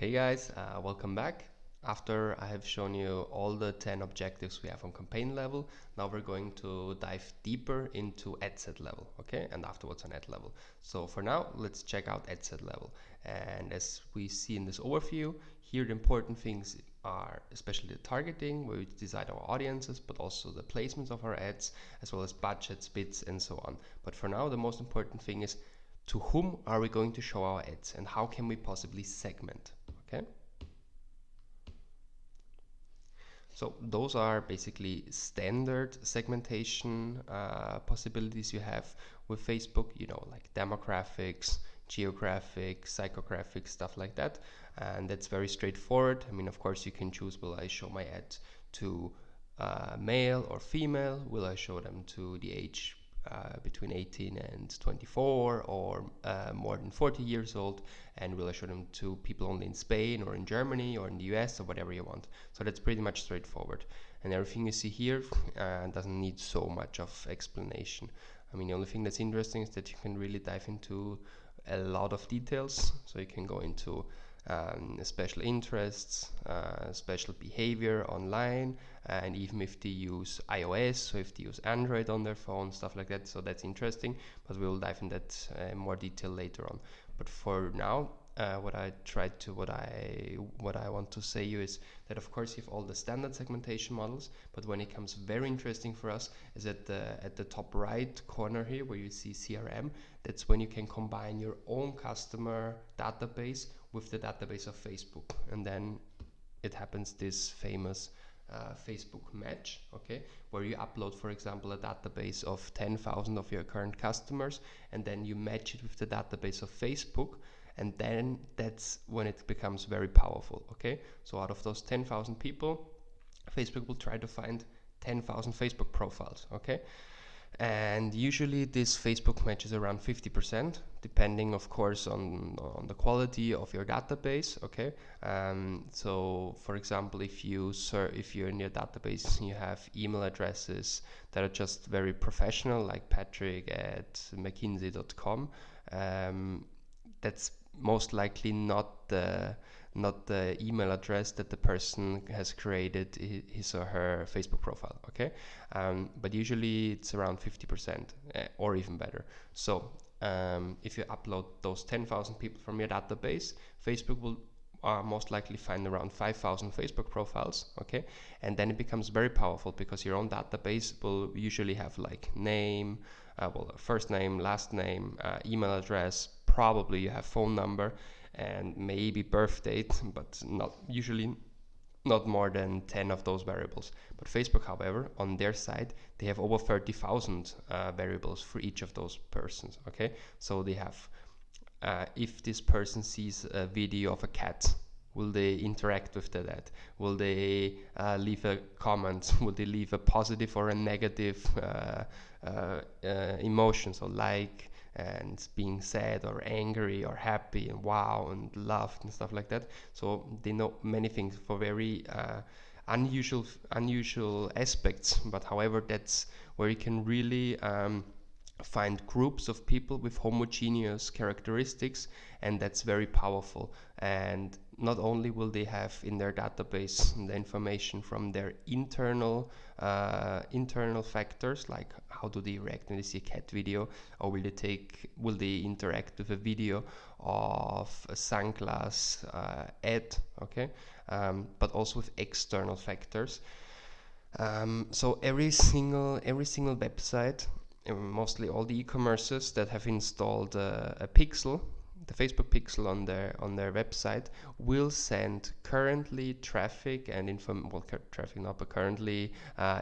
Hey guys, welcome back. After I have shown you all the 10 objectives we have on campaign level, now we're going to dive deeper into ad set level, okay? And afterwards on ad level. So for now, let's check out ad set level. And as we see in this overview, here the important things are especially the targeting, where we decide our audiences, but also the placements of our ads, as well as budgets, bids, and so on. But for now, the most important thing is to whom are we going to show our ads and how can we possibly segment, okay? So those are basically standard segmentation possibilities you have with Facebook, you know, like demographics, geographic, psychographic, stuff like that. And that's very straightforward. I mean, of course, you can choose, will I show my ad to male or female? Will I show them to the age between 18 and 24 or more than 40 years old, and will I show them to people only in Spain or in Germany or in the US or whatever you want. So that's pretty much straightforward, and everything you see here doesn't need so much of explanation. I mean, the only thing that's interesting is that you can really dive into a lot of details, so you can go into special interests, special behavior online, and even if they use iOS, so if they use Android on their phone, stuff like that. So that's interesting, but we'll dive in that in more detail later on. But for now, what I want to say you is that of course you have all the standard segmentation models, but when it comes very interesting for us is at the top right corner here where you see CRM. That's when you can combine your own customer database with the database of Facebook, and then it happens this famous Facebook match, okay, where you upload, for example, a database of 10,000 of your current customers, and then you match it with the database of Facebook, and then that's when it becomes very powerful, okay? So out of those 10,000 people, Facebook will try to find 10,000 Facebook profiles, okay? And usually this Facebook match is around 50%, depending of course on the quality of your database, okay? So for example, if you're in your database, you have email addresses that are just very professional, like patrick@mckinsey.com, that's most likely not the email address that the person has created his or her Facebook profile, okay? But usually it's around 50% or even better. So if you upload those 10,000 people from your database, Facebook will most likely find around 5,000 Facebook profiles, okay? And then it becomes very powerful because your own database will usually have like name, first name, last name, email address, probably you have phone number, and maybe birth date, but not more than 10 of those variables. But Facebook, however, on their side, they have over 30,000 variables for each of those persons, okay? So they have, if this person sees a video of a cat, will they interact with that? Will they leave a comment? Will they leave a positive or a negative emotion? So like, and being sad or angry or happy and wow and loved and stuff like that. So they know many things for very unusual aspects, but however that's where you can really find groups of people with homogeneous characteristics, and that's very powerful. And not only will they have in their database the information from their internal factors, like how do they react when they see a cat video, or will they interact with a video of a sunglass ad, okay? But also with external factors. So every single website, mostly all the e-commerces that have installed a pixel, the Facebook pixel on their website, will send currently traffic and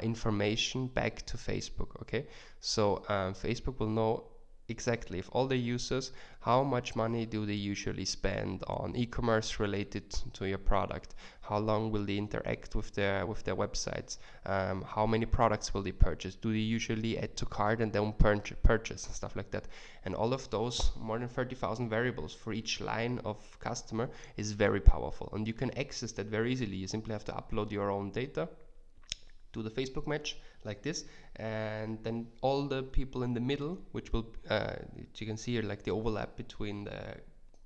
information back to Facebook, okay? So Facebook will know exactly if all the users, how much money do they usually spend on e-commerce related to your product, how long will they interact with their websites, how many products will they purchase, do they usually add to cart and then purchase and stuff like that. And all of those more than 30,000 variables for each line of customer is very powerful, and you can access that very easily. You simply have to upload your own data to the Facebook match like this, and then all the people in the middle, which will you can see here like the overlap between the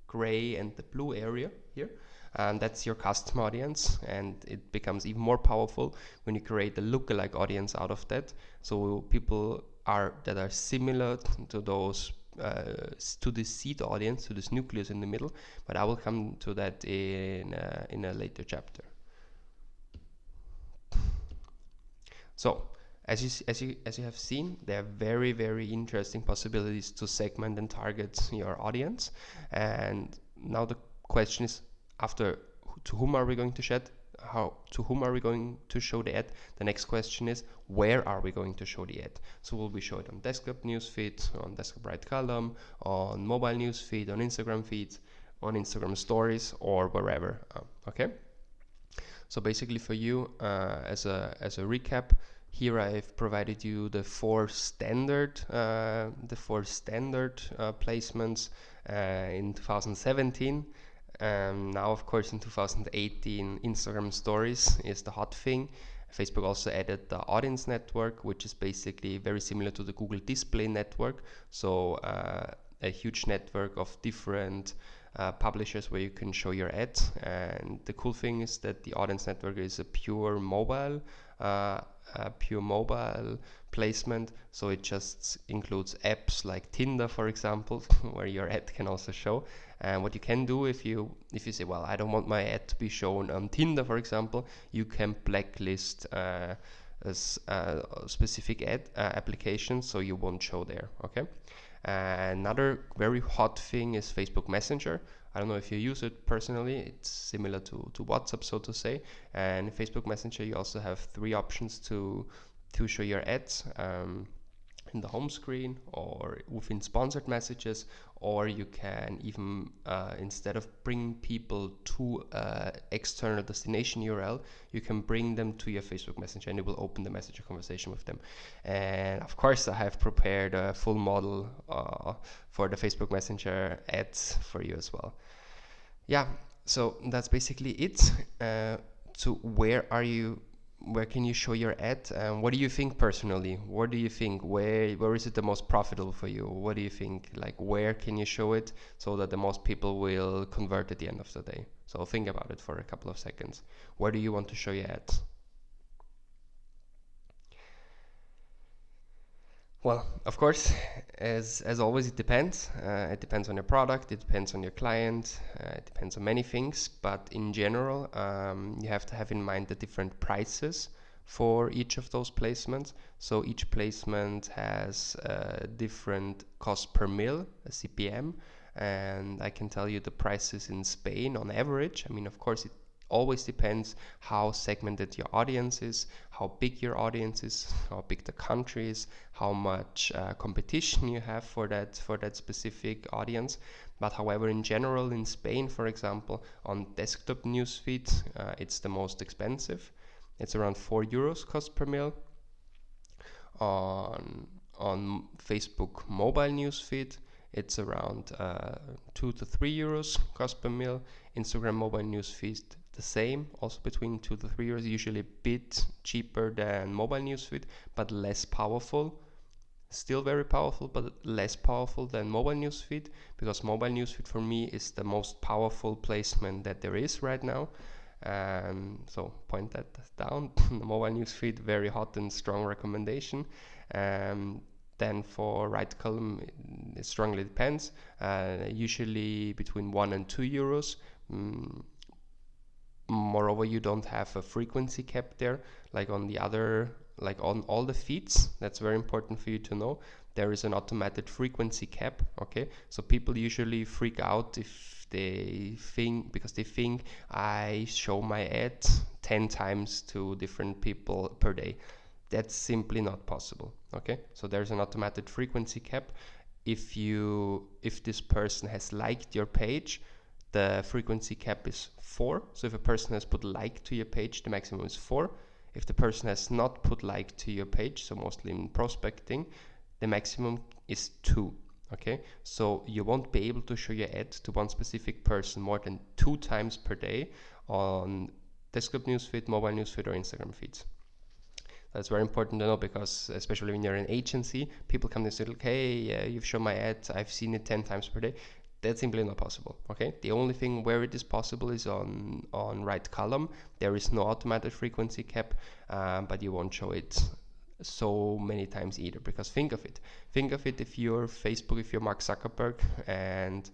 gray and the blue area here, and that's your custom audience, and it becomes even more powerful when you create a lookalike audience out of that. So people that are similar to those to this seed audience, to this nucleus in the middle, but I will come to that in a later chapter. So as you have seen, there are very interesting possibilities to segment and target your audience. And now the question is, after to whom are we going to shed? To whom are we going to show the ad? The next question is, where are we going to show the ad? So will we show it on desktop newsfeed, on desktop right column, on mobile newsfeed, on Instagram feeds, on Instagram stories, or wherever? Okay. So basically, for you, as a recap, here I've provided you the four standard placements in 2017. Now, of course, in 2018, Instagram Stories is the hot thing. Facebook also added the audience network, which is basically very similar to the Google Display Network. So a huge network of different publishers where you can show your ads. And the cool thing is that the audience network is a pure mobile placement, so it just includes apps like Tinder, for example, where your ad can also show. And what you can do if you say, well, I don't want my ad to be shown on Tinder, for example, you can blacklist specific ad applications, so you won't show there. Okay. Another very hot thing is Facebook Messenger. I don't know if you use it personally. It's similar to WhatsApp, so to say. And in Facebook Messenger, you also have three options to show your ads in the home screen or within sponsored messages, or you can even instead of bringing people to external destination URL, you can bring them to your Facebook Messenger and it will open the Messenger conversation with them. And of course, I have prepared a full model for the Facebook Messenger ads for you as well. Yeah, so that's basically it. So where can you show your ad? What do you think personally? What do you think? Where is it the most profitable for you? What do you think? Like, where can you show it so that the most people will convert at the end of the day? So think about it for a couple of seconds. Where do you want to show your ads? Well, of course, as always, it depends. It depends on your product, it depends on your client, it depends on many things. But in general, you have to have in mind the different prices for each of those placements. So each placement has a different cost per mil, a CPM, and I can tell you the prices in Spain on average. I mean, of course, it always depends how segmented your audience is, how big your audience is, how big the country is, how much competition you have for that specific audience. But however, in general, in Spain, for example, on desktop newsfeed, it's the most expensive. It's around €4 cost per mil. On Facebook mobile newsfeed, it's around €2 to €3 cost per mil. Instagram mobile newsfeed, the same, also between €2 to €3, usually a bit cheaper than mobile newsfeed, but less powerful. Still very powerful, but less powerful than mobile newsfeed, because mobile newsfeed for me is the most powerful placement that there is right now. So point that down. The mobile newsfeed, very hot and strong recommendation. Then for right column, it strongly depends. Usually between €1 and €2. Moreover, you don't have a frequency cap there, like on all the feeds. That's very important for you to know. There is an automated frequency cap. Okay, so people usually freak out if they think I show my ad 10 times to different people per day. That's simply not possible. Okay, so there's an automated frequency cap. If this person has liked your page, the frequency cap is 4. So if a person has put like to your page, the maximum is 4. If the person has not put like to your page, so mostly in prospecting, the maximum is 2. Okay, so you won't be able to show your ad to one specific person more than 2 times per day on desktop newsfeed, mobile newsfeed, or Instagram feeds. That's very important to know, because especially when you're an agency, people come and say, okay, you've shown my ad, I've seen it 10 times per day. That's simply not possible. Okay, the only thing where it is possible is on right column. There is no automated frequency cap, but you won't show it so many times either. Because think of it, if you're Facebook, if you're Mark Zuckerberg, and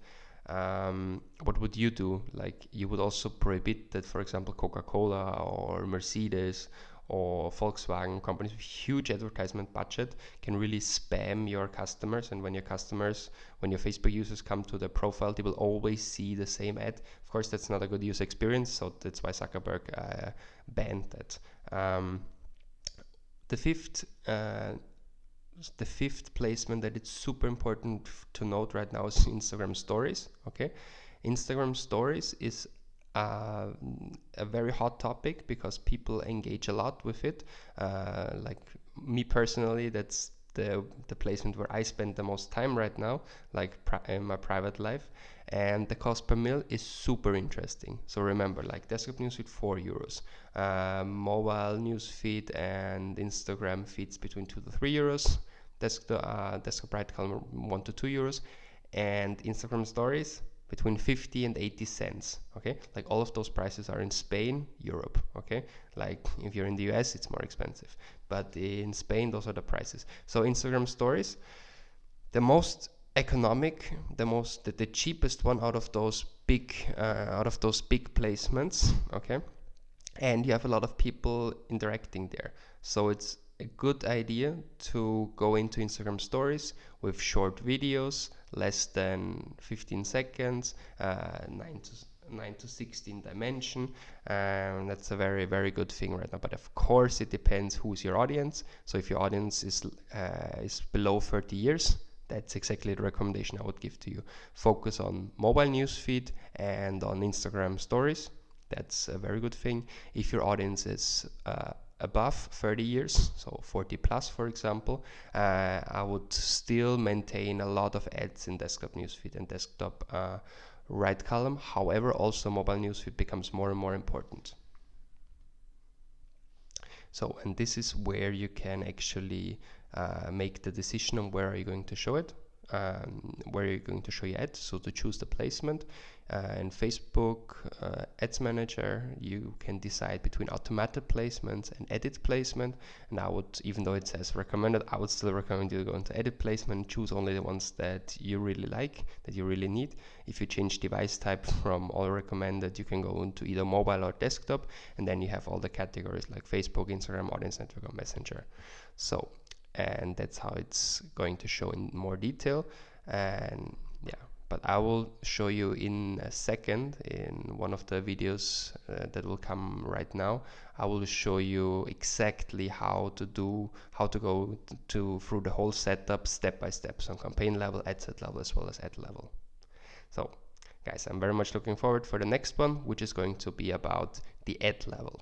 what would you do? Like, you would also prohibit that, for example, Coca-Cola or Mercedes or Volkswagen, companies with huge advertisement budget, can really spam your customers. And when your Facebook users come to the profile, they will always see the same ad. Of course, that's not a good user experience, so that's why Zuckerberg banned that. The fifth placement that it's super important to note right now is Instagram Stories. Okay, Instagram Stories is a very hot topic because people engage a lot with it. Like me personally, that's the placement where I spend the most time right now, like in my private life. And the cost per mil is super interesting. So remember, like desktop newsfeed, €4, mobile newsfeed and Instagram feeds between €2 to €3, desktop right column €1 to €2, and Instagram stories between 50 and 80 cents. Okay, like all of those prices are in Spain, Europe. Okay, like if you're in the US, it's more expensive, but in Spain, those are the prices. So Instagram stories, the most economic, the cheapest one out of those big placements. Okay, and you have a lot of people interacting there, so it's a good idea to go into Instagram stories with short videos, less than 15 seconds, 9 to 16 dimension, and that's a very, very good thing right now. But of course, it depends who's your audience. So if your audience is below 30 years, that's exactly the recommendation I would give to you. Focus on mobile newsfeed and on Instagram stories. That's a very good thing. If your audience is above 30 years, so 40 plus, for example, I would still maintain a lot of ads in desktop newsfeed and desktop right column. However, also mobile newsfeed becomes more and more important. So, and this is where you can actually make the decision on where are you going to show it, where are you going to show your ad. So to choose the placement, in Facebook Ads Manager, you can decide between automated placements and edit placement. And I would, even though it says recommended, I would still recommend you to go into edit placement, choose only the ones that you really like, that you really need. If you change device type from all recommended, you can go into either mobile or desktop, and then you have all the categories like Facebook, Instagram, Audience Network, or Messenger. So, and that's how it's going to show in more detail. And yeah, but I will show you in a second in one of the videos that will come right now. I will show you exactly how to go through the whole setup step by step, so on campaign level, ad set level, as well as ad level. So guys, I'm very much looking forward for the next one, which is going to be about the ad level.